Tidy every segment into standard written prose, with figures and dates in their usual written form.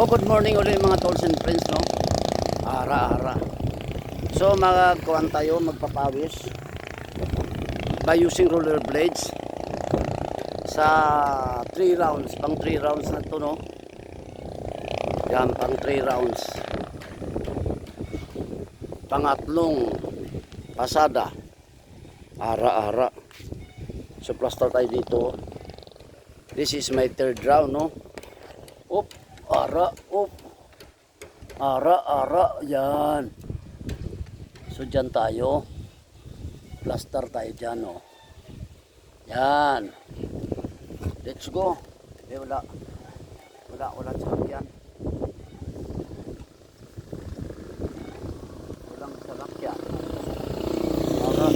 Oh, good morning ulit mga tolls and friends, no? Ara-ara. So, magkuhan tayo, magpapawis by using roller blades sa 3 rounds, pang 3 rounds na to, no? Yan, pang 3 rounds. Pangatlong pasada. Ara-ara. So, plaster tayo dito. This is my 3rd round, no? Op, ara, op. Ara, yan. So, dyan tayo. Plaster tayo dyan, no? Yan. Let's go. Wala sasakyan. Walang sasakyan. Ara.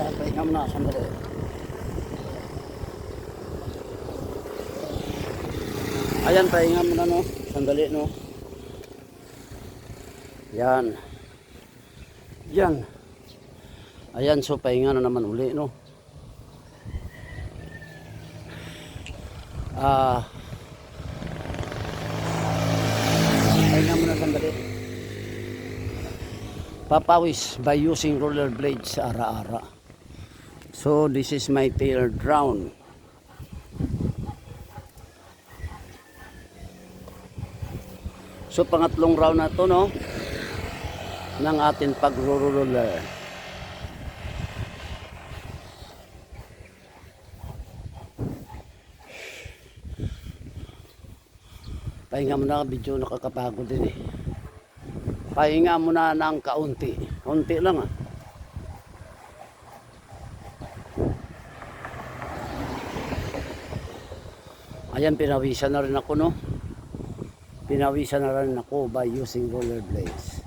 Pahinga muna, sandali. Ayan, pahinga muna, no? Sandali, no? Yan. Yan. Ayan, so pahinga na naman uli, no? Pahinga muna, sandali. Papawis by using roller blades ara-ara. So this is my 3rd round. So pangatlong round na to, no, ng atin pag-roller. Pahinga muna, video nakakapagod din eh. Pahinga muna ng kaunti. Kaunti lang ah. Ayan, pinawisan na rin ako, no? Pinawisan na rin ako by using roller blades.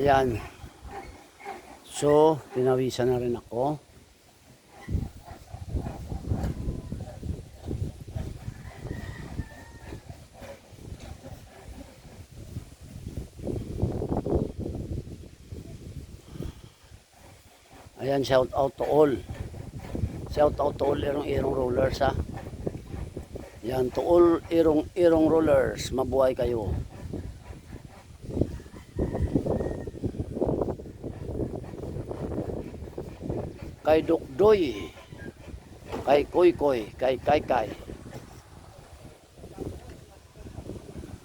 Ayan. So, pinawisan na rin ako. Ayan, shout out to all. Shout out to all irong-irong rollers ha. Yan, to all irong-irong rollers. Mabuhay kayo. Kay Dukdoy, kay Koy, kay Kay,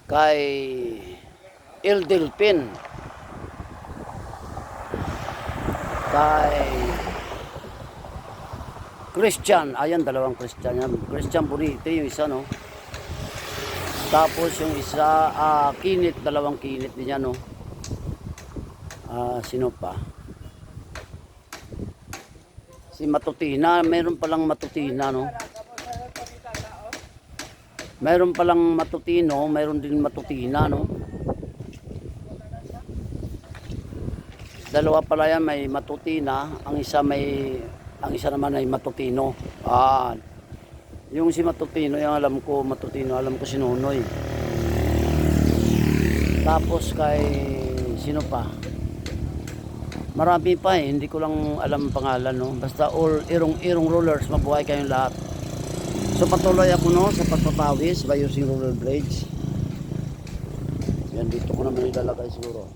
kay Il Delpin, kay Christian, ayan dalawang Christian yan. Christian Bonite yung isa no. Tapos yung isa Kinit, dalawang Kinit din yan no. Sino pa? Si Matutina, meron palang Matutina no. Meron palang Matutino, meron din Matutina no. Dalawa pala yan, may Matutina, ang isa naman ay Matutino. Yung si Matutino, yung alam ko Matutino, alam ko si Nonoy. Tapos kay sino pa? Marami pa hindi ko lang alam pangalan no. Basta all irong rollers, mabuhay kayong lahat. So patuloy ako no sa pagpapawis by using roller blades. Yan dito ko naman ilalagay siguro.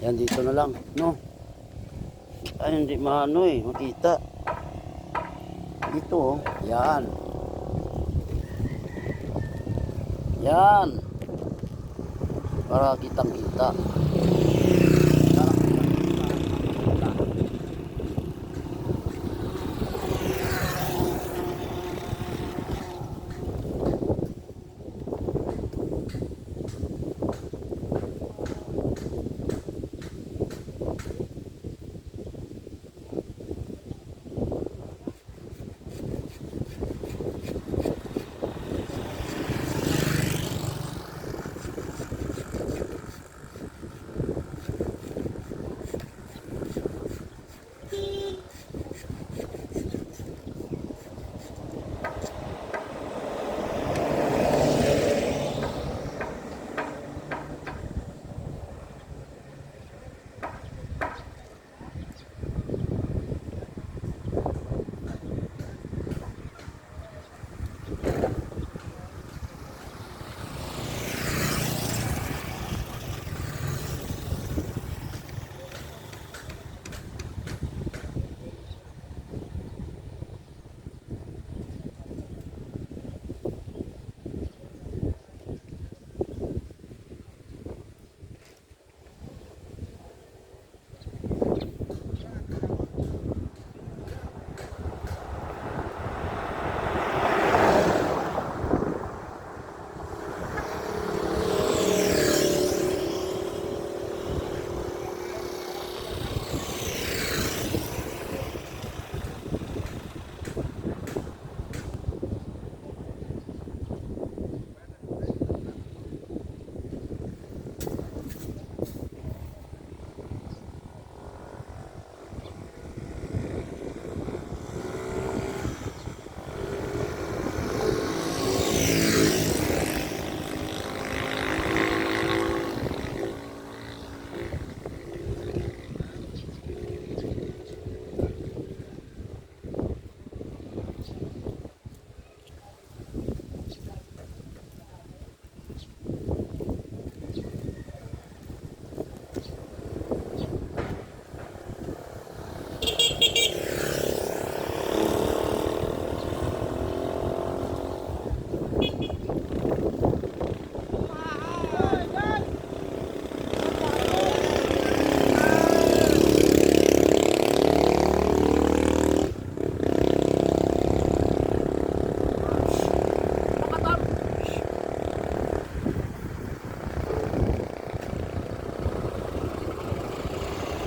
Yan dito na lang no. Ay hindi makita. Dito oh. Yan. Yan. Para kitang-kita.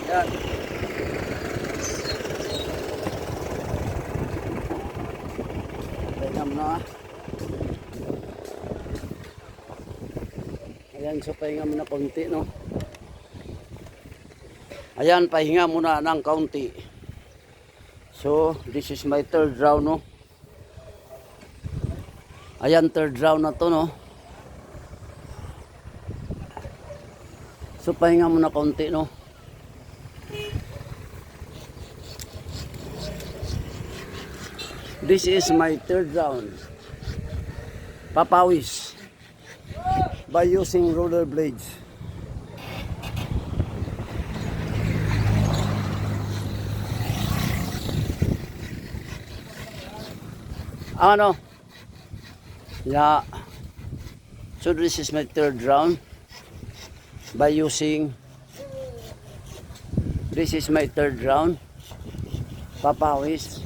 Yan. Pahingam na. Ayan, so pahinga muna konti, no? Ayan, pahinga muna ng kaunti. So, this is my third round, no? Ayan, third round na to, no? So, pahinga muna kaunti, no? This is my third round. Papawis by using roller blades. Ano? Yeah. So this is my third round by using. This is my third round. Papawis.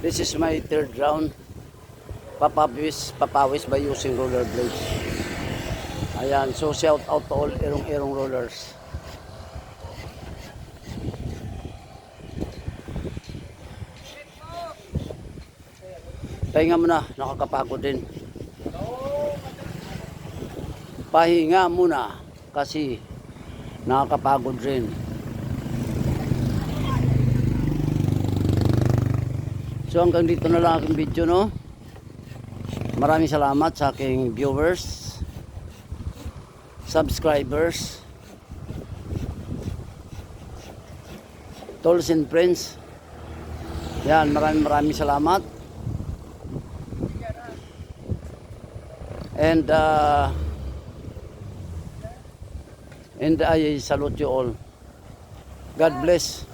This is my third round. Papawis by using roller blades. Ayan, so shout out to all erong-erong rollers. Pahinga muna, nakakapagod din. Pahinga muna kasi nakakapagod rin. So hanggang dito na lang aking video, no? Maraming salamat sa aking viewers, subscribers, tolls and friends. Yan, maraming salamat. And I salute you all. God bless.